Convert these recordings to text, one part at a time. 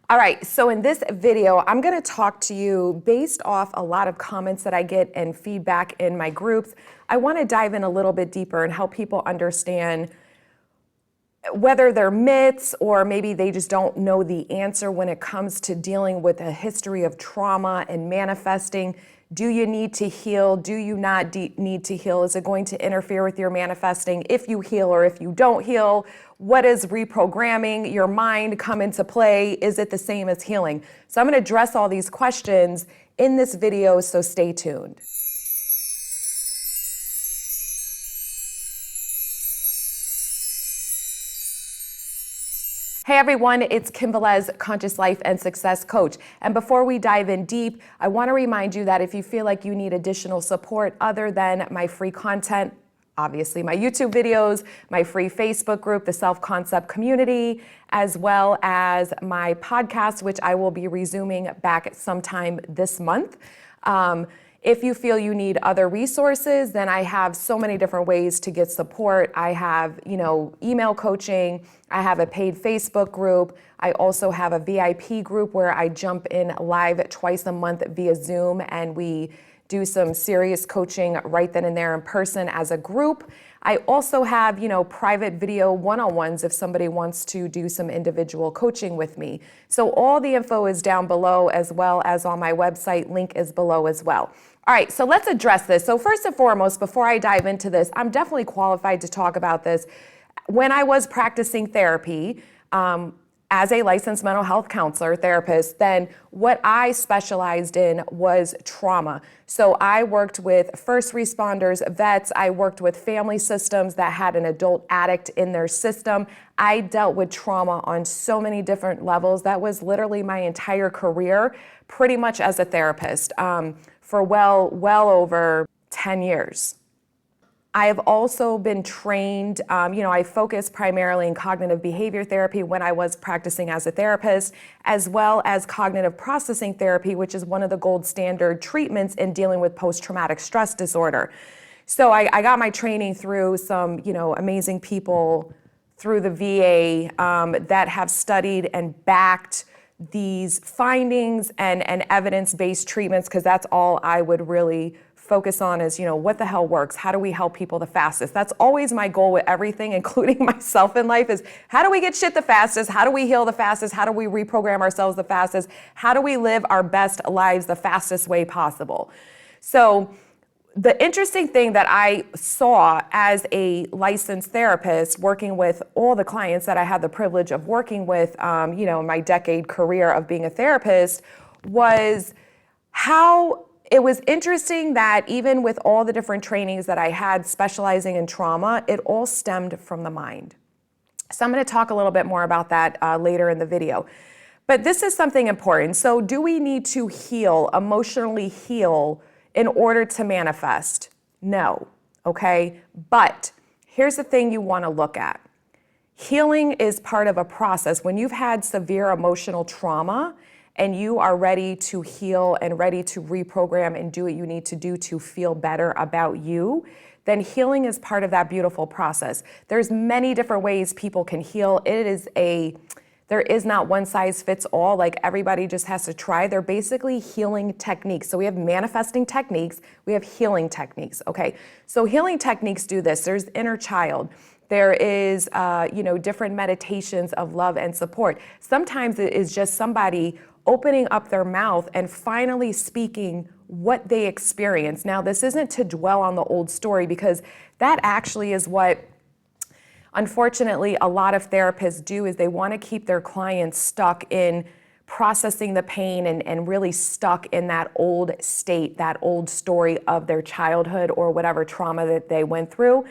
All right, so in this video, I'm gonna talk to you based off a lot of comments that I get and feedback in my groups. I wanna dive in a little bit deeper and help people understand whether they're myths or maybe they just don't know the answer when it comes to dealing with a history of trauma and manifesting. Do you need to heal? Do you not need to heal? Is it going to interfere with your manifesting if you heal or if you don't heal? What does reprogramming your mind come into play? Is it the same as healing? So I'm going to address all these questions in this video, so stay tuned. Hey everyone, it's Kim Velez, Conscious Life and Success Coach. And before we dive in deep, I want to remind you that if you feel like you need additional support other than my free content, obviously my YouTube videos, my free Facebook group, the Self-Concept Community, as well as my podcast, which I will be resuming back sometime this month. If you feel you need other resources, then I have so many different ways to get support. I have, email coaching. I have a paid Facebook group. I also have a VIP group where I jump in live twice a month via Zoom, and we do some serious coaching right then and there in person as a group. I also have, private video one-on-ones if somebody wants to do some individual coaching with me. So all the info is down below as well as on my website. Link is below as well. All right, so let's address this. So first and foremost, before I dive into this, I'm definitely qualified to talk about this. When I was practicing therapy, as a licensed mental health counselor, therapist, then what I specialized in was trauma. So I worked with first responders, vets. I worked with family systems that had an adult addict in their system. I dealt with trauma on so many different levels. That was literally my entire career, pretty much as a therapist, for well over 10 years. I have also been trained, I focus primarily in cognitive behavior therapy when I was practicing as a therapist, as well as cognitive processing therapy, which is one of the gold standard treatments in dealing with post-traumatic stress disorder. So I got my training through some, amazing people through the VA that have studied and backed these findings and evidence-based treatments, because that's all I would really focus on is, what the hell works? How do we help people the fastest? That's always my goal with everything, including myself in life, is how do we get shit the fastest? How do we heal the fastest? How do we reprogram ourselves the fastest? How do we live our best lives the fastest way possible? So the interesting thing that I saw as a licensed therapist working with all the clients that I had the privilege of working with, in my decade career of being a therapist, was how it was interesting that even with all the different trainings that I had specializing in trauma, it all stemmed from the mind. So I'm going to talk a little bit more about that later in the video. But this is something important. So do we need to heal, emotionally heal, in order to manifest? No, okay? But here's the thing you want to look at. Healing is part of a process. When you've had severe emotional trauma, and you are ready to heal and ready to reprogram and do what you need to do to feel better about you, then healing is part of that beautiful process. There's many different ways people can heal. There is not one size fits all, like everybody just has to try. They're basically healing techniques. So we have manifesting techniques, we have healing techniques, okay? So healing techniques do this. There's inner child. There is, different meditations of love and support. Sometimes it is just somebody opening up their mouth and finally speaking what they experience. Now, this isn't to dwell on the old story, because that actually is what, unfortunately, a lot of therapists do, is they want to keep their clients stuck in processing the pain and really stuck in that old state, that old story of their childhood or whatever trauma that they went through.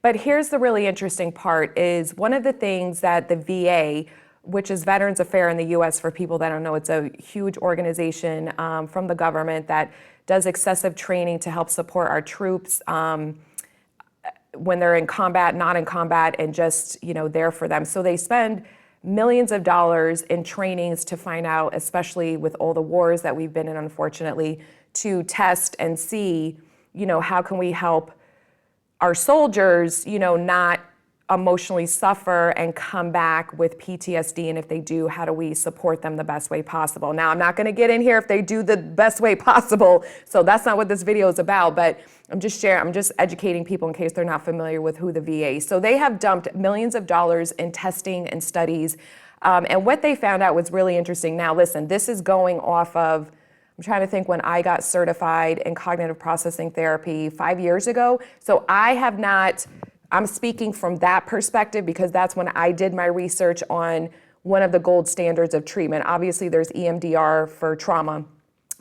But here's the really interesting part, is one of the things that the VA, which is Veterans Affairs in the U.S. for people that don't know, it's a huge organization from the government that does excessive training to help support our troops when they're in combat, not in combat, and just, there for them. So they spend millions of dollars in trainings to find out, especially with all the wars that we've been in, unfortunately, to test and see, how can we help our soldiers, not emotionally suffer and come back with PTSD? And if they do, how do we support them the best way possible? Now, I'm not going to get in here if they do the best way possible. So that's not what this video is about, but I'm just educating people in case they're not familiar with who the VA. So they have dumped millions of dollars in testing and studies. And what they found out was really interesting. Now, listen, this is going off of, I'm trying to think when I got certified in cognitive processing therapy 5 years ago. So I'm speaking from that perspective because that's when I did my research on one of the gold standards of treatment. Obviously, there's EMDR for trauma,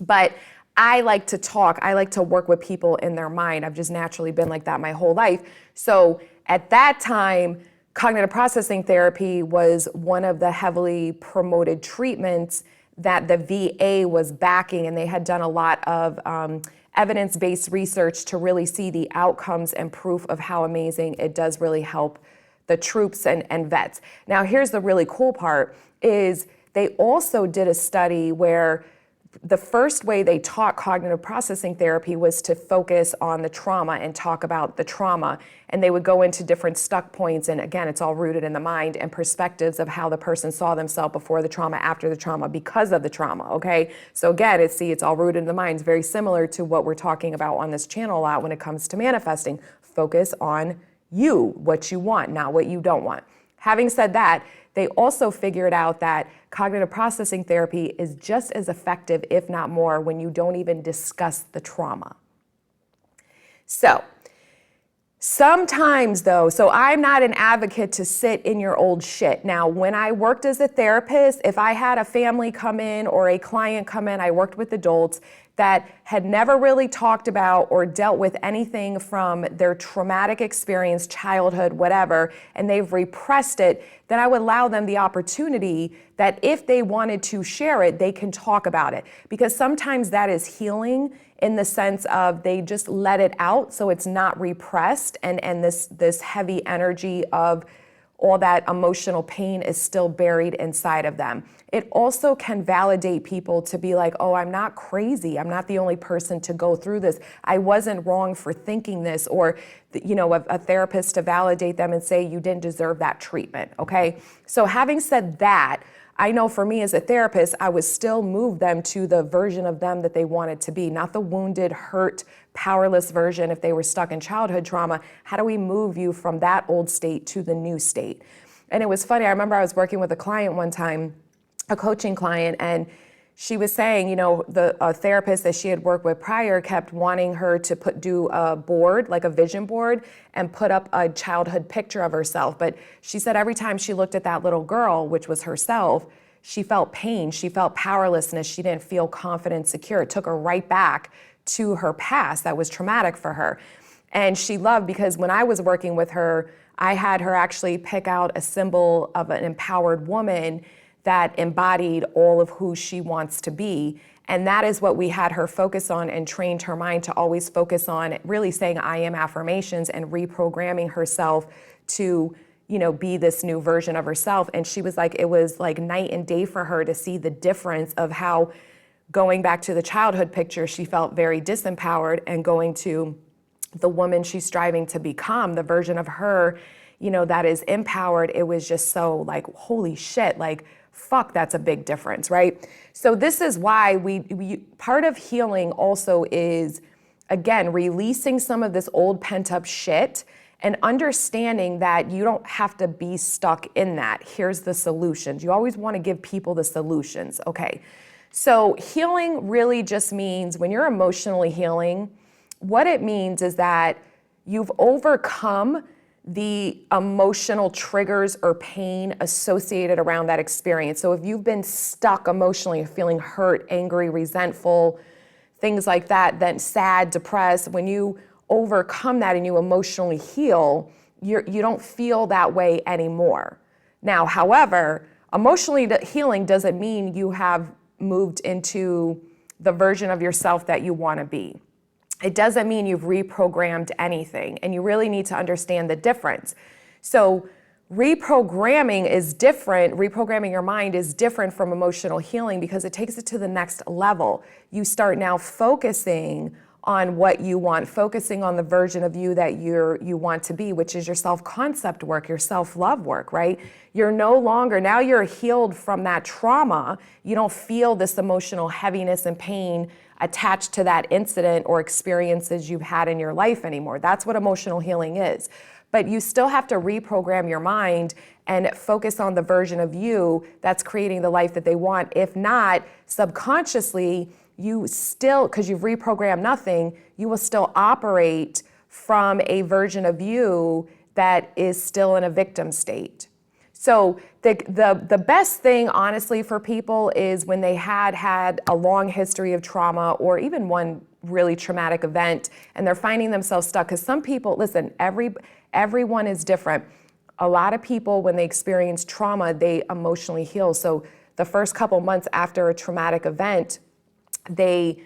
but I like to talk. I like to work with people in their mind. I've just naturally been like that my whole life. So at that time, cognitive processing therapy was one of the heavily promoted treatments that the VA was backing, and they had done a lot of evidence-based research to really see the outcomes and proof of how amazing it does really help the troops and vets. Now, here's the really cool part is they also did a study where the first way they taught cognitive processing therapy was to focus on the trauma and talk about the trauma. And they would go into different stuck points. And again, it's all rooted in the mind and perspectives of how the person saw themselves before the trauma, after the trauma, because of the trauma, okay? So again, it's all rooted in the mind. It's very similar to what we're talking about on this channel a lot when it comes to manifesting. Focus on you, what you want, not what you don't want. Having said that, they also figured out that cognitive processing therapy is just as effective, if not more, when you don't even discuss the trauma. So sometimes though, so I'm not an advocate to sit in your old shit. Now, when I worked as a therapist, if I had a family come in or a client come in, I worked with adults that had never really talked about or dealt with anything from their traumatic experience, childhood, whatever, and they've repressed it, then I would allow them the opportunity that if they wanted to share it, they can talk about it. Because sometimes that is healing in the sense of they just let it out so it's not repressed, and this heavy energy of all that emotional pain is still buried inside of them. It also can validate people to be like, oh, I'm not crazy. I'm not the only person to go through this. I wasn't wrong for thinking this, or a therapist to validate them and say you didn't deserve that treatment, okay? So having said that, I know for me as a therapist, I would still move them to the version of them that they wanted to be, not the wounded, hurt, powerless version if they were stuck in childhood trauma. How do we move you from that old state to the new state? And it was funny, I remember I was working with a client one time, a coaching client, and she was saying, a therapist that she had worked with prior kept wanting her to do a board, like a vision board, and put up a childhood picture of herself. But she said every time she looked at that little girl, which was herself, she felt pain, she felt powerlessness, she didn't feel confident, secure. It took her right back to her past that was traumatic for her. And she loved, because when I was working with her, I had her actually pick out a symbol of an empowered woman that embodied all of who she wants to be. And that is what we had her focus on, and trained her mind to always focus on really saying I am affirmations and reprogramming herself to, be this new version of herself. And she was like, it was like night and day for her to see the difference of how going back to the childhood picture, she felt very disempowered, and going to the woman she's striving to become, the version of her, that is empowered. It was just so like, holy shit, like, fuck, that's a big difference, right? So this is why we part of healing also is, again, releasing some of this old pent up shit and understanding that you don't have to be stuck in that. Here's the solutions. You always want to give people the solutions, okay? So healing really just means, when you're emotionally healing, what it means is that you've overcome the emotional triggers or pain associated around that experience. So if you've been stuck emotionally, feeling hurt, angry, resentful, things like that, then sad, depressed, when you overcome that and you emotionally heal, you don't feel that way anymore. Now, however, emotionally healing doesn't mean you have moved into the version of yourself that you want to be. It doesn't mean you've reprogrammed anything, and you really need to understand the difference. So reprogramming is different. Reprogramming your mind is different from emotional healing because it takes it to the next level. You start now focusing on what you want, focusing on the version of you that you want to be, which is your self-concept work, your self-love work, right? You're no longer, now you're healed from that trauma. You don't feel this emotional heaviness and pain attached to that incident or experiences you've had in your life anymore. That's what emotional healing is. But you still have to reprogram your mind and focus on the version of you that's creating the life that they want. If not, subconsciously, you still, because you've reprogrammed nothing, you will still operate from a version of you that is still in a victim state. So the best thing, honestly, for people is when they had a long history of trauma or even one really traumatic event and they're finding themselves stuck. Because some people, listen, everyone is different. A lot of people, when they experience trauma, they emotionally heal. So the first couple months after a traumatic event, they,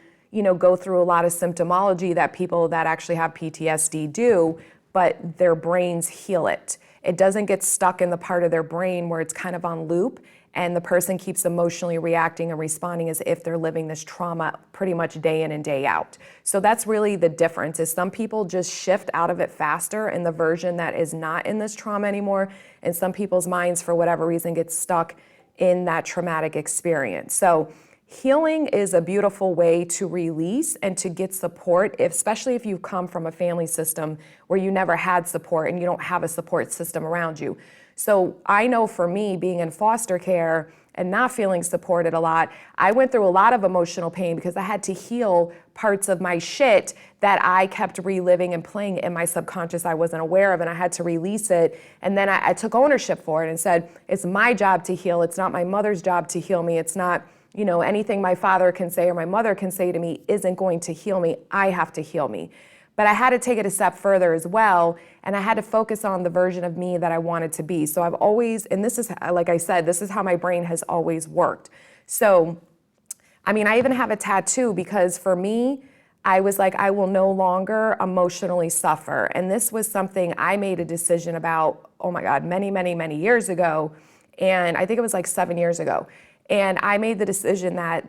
go through a lot of symptomology that people that actually have PTSD do, but their brains heal it. It doesn't get stuck in the part of their brain where it's kind of on loop and the person keeps emotionally reacting and responding as if they're living this trauma pretty much day in and day out. So that's really the difference, is some people just shift out of it faster in the version that is not in this trauma anymore, and some people's minds, for whatever reason, get stuck in that traumatic experience. So healing is a beautiful way to release and to get support, especially if you come from a family system where you never had support and you don't have a support system around you. So I know for me, being in foster care and not feeling supported a lot, I went through a lot of emotional pain because I had to heal parts of my shit that I kept reliving and playing in my subconscious I wasn't aware of, and I had to release it. And then I took ownership for it and said, it's my job to heal. It's not my mother's job to heal me. It's not, anything my father can say or my mother can say to me isn't going to heal me. I have to heal me. But I had to take it a step further as well, and I had to focus on the version of me that I wanted to be. So I've always, and this is, like I said, this is how my brain has always worked. So, I even have a tattoo because for me, I was like, I will no longer emotionally suffer. And this was something I made a decision about, oh my God, many, many, many years ago. And I think it was like 7 years ago. And I made the decision that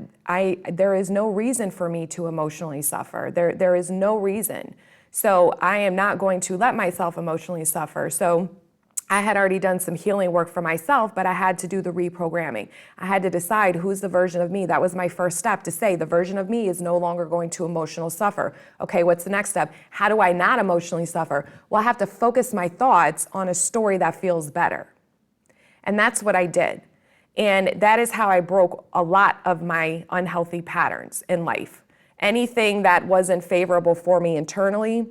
there is no reason for me to emotionally suffer. There is no reason. So I am not going to let myself emotionally suffer. So I had already done some healing work for myself, but I had to do the reprogramming. I had to decide who's the version of me. That was my first step, to say the version of me is no longer going to emotional suffer. Okay, what's the next step? How do I not emotionally suffer? Well, I have to focus my thoughts on a story that feels better. And that's what I did. And that is how I broke a lot of my unhealthy patterns in life. Anything that wasn't favorable for me internally,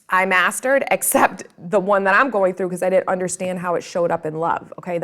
I mastered, except the one that I'm going through because I didn't understand how it showed up in love. Okay,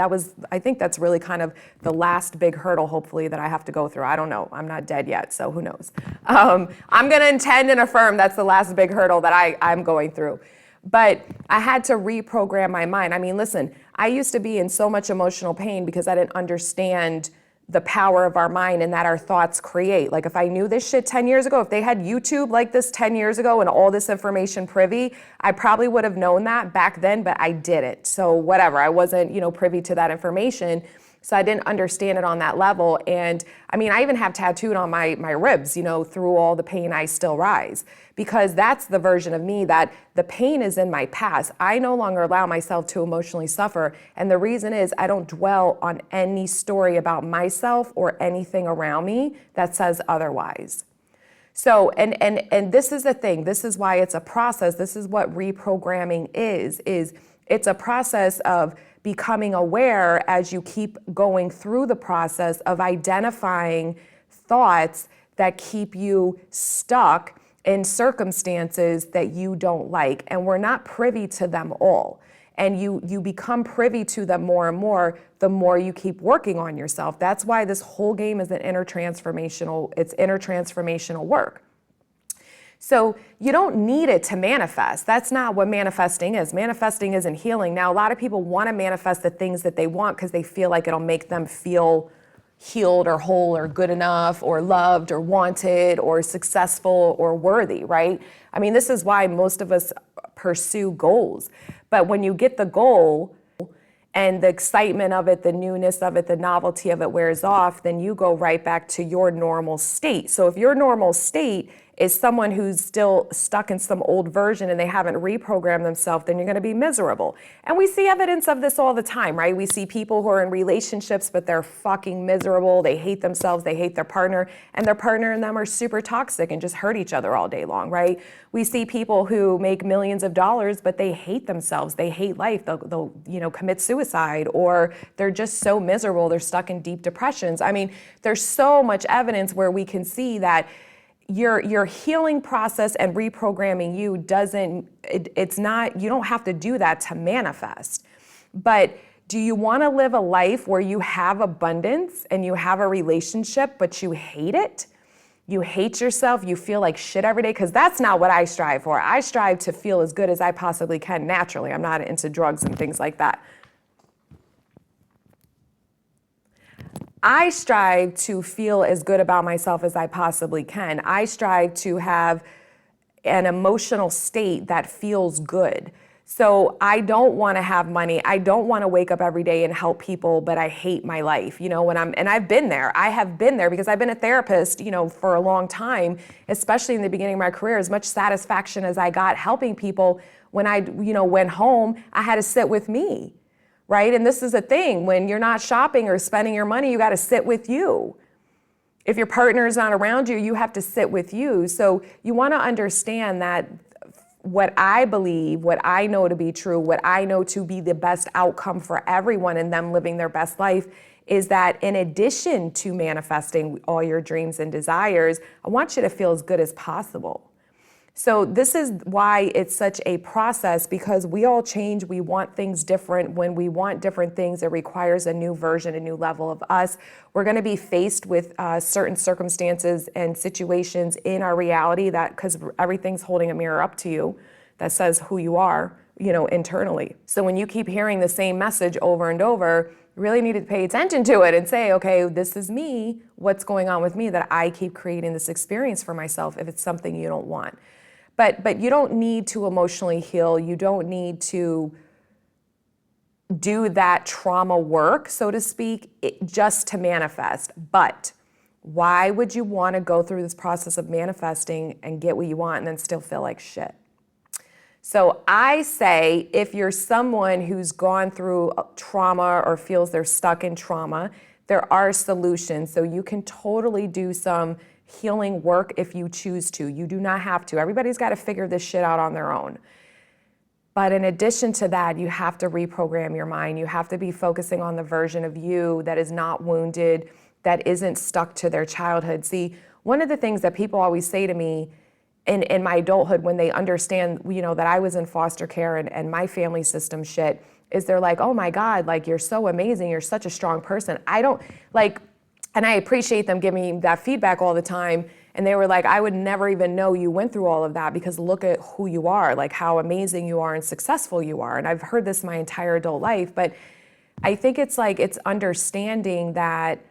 I think that's really kind of the last big hurdle, hopefully, that I have to go through. I don't know. I'm not dead yet, so who knows? I'm going to intend and affirm that's the last big hurdle that I'm going through. But I had to reprogram my mind. Listen, I used to be in so much emotional pain because I didn't understand the power of our mind and that our thoughts create. Like if I knew this shit 10 years ago, if they had YouTube like this 10 years ago and all this information privy, I probably would have known that back then, but I didn't. So whatever, I wasn't, privy to that information. So I didn't understand it on that level. And I even have tattooed on my ribs, through all the pain, I still rise. Because that's the version of me that the pain is in my past. I no longer allow myself to emotionally suffer. And the reason is I don't dwell on any story about myself or anything around me that says otherwise. So, and this is the thing. This is why it's a process. This is what reprogramming is it's a process of becoming aware as you keep going through the process of identifying thoughts that keep you stuck in circumstances that you don't like. And we're not privy to them all. And you become privy to them more and more the more you keep working on yourself. That's why this whole game is inner transformational work. So you don't need it to manifest. That's not what manifesting is. Manifesting isn't healing. Now, a lot of people want to manifest the things that they want because they feel like it'll make them feel healed or whole or good enough or loved or wanted or successful or worthy, right? This is why most of us pursue goals. But when you get the goal and the excitement of it, the newness of it, the novelty of it wears off, then you go right back to your normal state. So if your normal state is someone who's still stuck in some old version and they haven't reprogrammed themselves, then you're going to be miserable. And we see evidence of this all the time, right? We see people who are in relationships, but they're fucking miserable. They hate themselves. They hate their partner, and their partner and them are super toxic and just hurt each other all day long, right? We see people who make millions of dollars, but they hate themselves. They hate life. They'll commit suicide, or they're just so miserable. They're stuck in deep depressions. I mean, there's so much evidence where we can see that your healing process and reprogramming you it's not, you don't have to do that to manifest. But do you want to live a life where you have abundance and you have a relationship, but you hate it? You hate yourself, you feel like shit every day? Because that's not what I strive for. I strive to feel as good as I possibly can naturally. I'm not into drugs and things like that. I strive to feel as good about myself as I possibly can. I strive to have an emotional state that feels good. So I don't want to have money. I don't want to wake up every day and help people, but I hate my life. And I've been there. I have been there because I've been a therapist, for a long time, especially in the beginning of my career. As much satisfaction as I got helping people, when I, went home, I had to sit with me. Right? And this is a thing, when you're not shopping or spending your money, you got to sit with you. If your partner is not around you, you have to sit with you. So you want to understand that what I believe, what I know to be true, what I know to be the best outcome for everyone and them living their best life is that in addition to manifesting all your dreams and desires, I want you to feel as good as possible. So this is why it's such a process, because we all change. We want things different. When we want different things, it requires a new version, a new level of us. We're going to be faced with certain circumstances and situations in our reality because everything's holding a mirror up to you that says who you are, internally. So when you keep hearing the same message over and over, you really need to pay attention to it and say, okay, this is me. What's going on with me that I keep creating this experience for myself if it's something you don't want? But you don't need to emotionally heal. You don't need to do that trauma work, so to speak, just to manifest. But why would you want to go through this process of manifesting and get what you want and then still feel like shit? So I say, if you're someone who's gone through trauma or feels they're stuck in trauma, there are solutions. So you can totally do some healing work if you choose to. You do not have to. Everybody's got to figure this shit out on their own. But in addition to that, you have to reprogram your mind. You have to be focusing on the version of you that is not wounded, that isn't stuck to their childhood. See, one of the things that people always say to me in my adulthood when they understand, that I was in foster care and my family system shit, is they're like, oh my God, like, you're so amazing. You're such a strong person. And I appreciate them giving me that feedback all the time. And they were like, I would never even know you went through all of that because look at who you are, like how amazing you are and successful you are. And I've heard this my entire adult life, but I think it's understanding that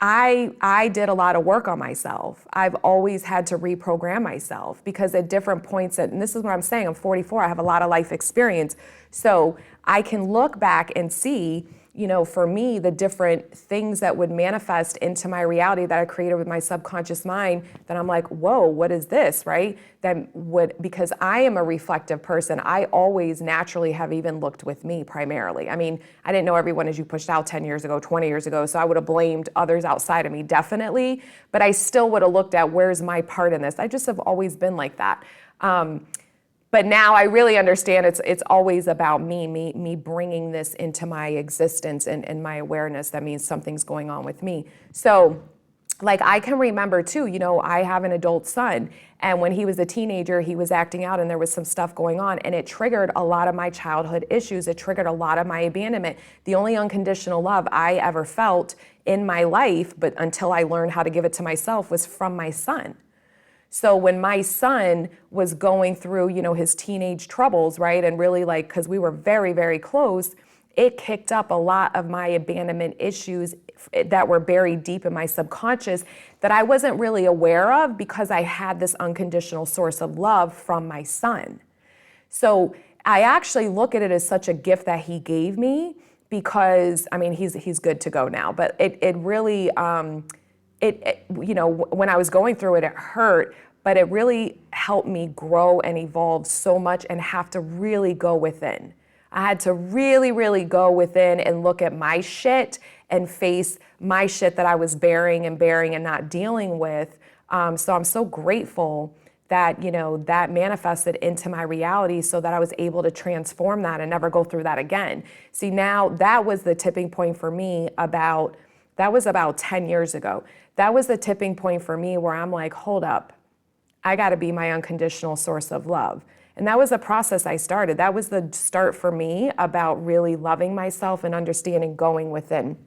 I did a lot of work on myself. I've always had to reprogram myself because at different points, and this is what I'm saying, I'm 44, I have a lot of life experience. So I can look back and see, for me, the different things that would manifest into my reality that I created with my subconscious mind, that I'm like, whoa, what is this, right? Because I am a reflective person, I always naturally have even looked with me primarily. I mean, I didn't know everyone as you pushed out 10 years ago, 20 years ago, so I would have blamed others outside of me, definitely, but I still would have looked at where's my part in this. I just have always been like that. But now I really understand it's always about me bringing this into my existence and my awareness. That means something's going on with me. So I can remember too, I have an adult son, and when he was a teenager, he was acting out and there was some stuff going on, and it triggered a lot of my childhood issues. It triggered a lot of my abandonment. The only unconditional love I ever felt in my life, but until I learned how to give it to myself, was from my son. So when my son was going through, his teenage troubles, right, and really because we were very, very close, it kicked up a lot of my abandonment issues that were buried deep in my subconscious that I wasn't really aware of because I had this unconditional source of love from my son. So I actually look at it as such a gift that he gave me because, he's good to go now, but it really, you know, when I was going through it, it hurt, but it really helped me grow and evolve so much and have to really go within. I had to really, really go within and look at my shit and face my shit that I was bearing and not dealing with. So I'm so grateful that, you know, that manifested into my reality so that I was able to transform that and never go through that again. See, now that was the tipping point for me that was about 10 years ago. That was the tipping point for me where I'm like, hold up, I gotta be my unconditional source of love. And that was the process I started. That was the start for me about really loving myself and understanding going within.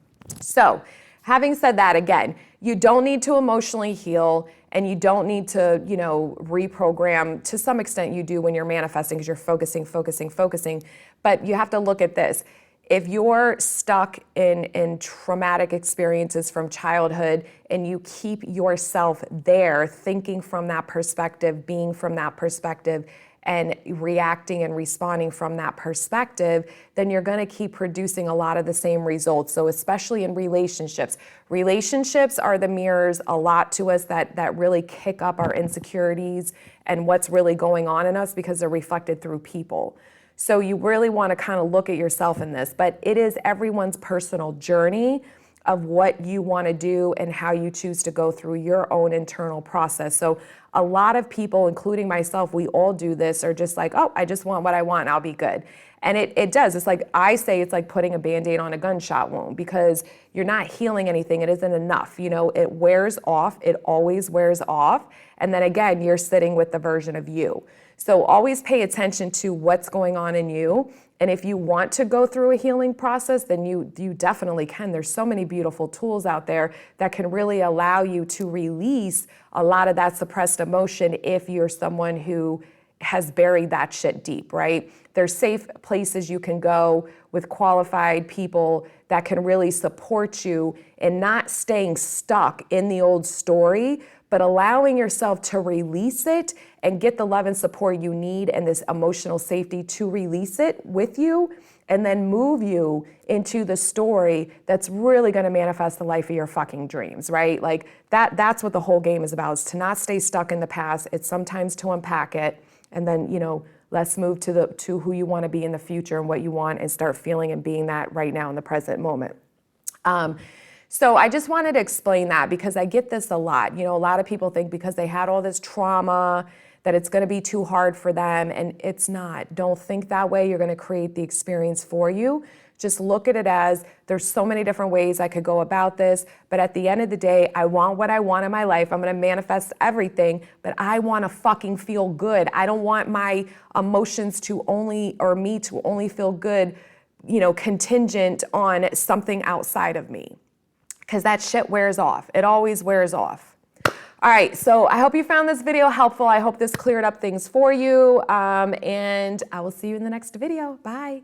So, having said that, again, you don't need to emotionally heal and you don't need to, you know, reprogram. To some extent you do when you're manifesting because you're focusing. But you have to look at this. If you're stuck in traumatic experiences from childhood and you keep yourself there, thinking from that perspective, being from that perspective, and reacting and responding from that perspective, then you're gonna keep producing a lot of the same results. So especially in relationships. Relationships are the mirrors a lot to us that really kick up our insecurities and what's really going on in us because they're reflected through people. So you really wanna kind of look at yourself in this, but it is everyone's personal journey of what you wanna do and how you choose to go through your own internal process. So a lot of people, including myself, we all do this, are just like, oh, I just want what I want, I'll be good. And it does, it's like, I say it's like putting a Band-Aid on a gunshot wound because you're not healing anything, it isn't enough. You know, it wears off, it always wears off. And then again, you're sitting with the version of you. So always pay attention to what's going on in you. And if you want to go through a healing process, then you definitely can. There's so many beautiful tools out there that can really allow you to release a lot of that suppressed emotion if you're someone who has buried that shit deep, right? There's safe places you can go with qualified people that can really support you in not staying stuck in the old story, but allowing yourself to release it and get the love and support you need and this emotional safety to release it with you and then move you into the story that's really gonna manifest the life of your fucking dreams, right? Like that's what the whole game is about, is to not stay stuck in the past. It's sometimes to unpack it and then, you know, let's move to who you wanna be in the future and what you want and start feeling and being that right now in the present moment. So I just wanted to explain that because I get this a lot. You know, a lot of people think because they had all this trauma that it's gonna be too hard for them, and it's not. Don't think that way. You're gonna create the experience for you. Just look at it as there's so many different ways I could go about this, but at the end of the day, I want what I want in my life. I'm gonna manifest everything, but I wanna fucking feel good. I don't want my emotions to only, or me to only feel good, you know, contingent on something outside of me. Because that shit wears off. It always wears off. All right, so I hope you found this video helpful. I hope this cleared up things for you, and I will see you in the next video. Bye.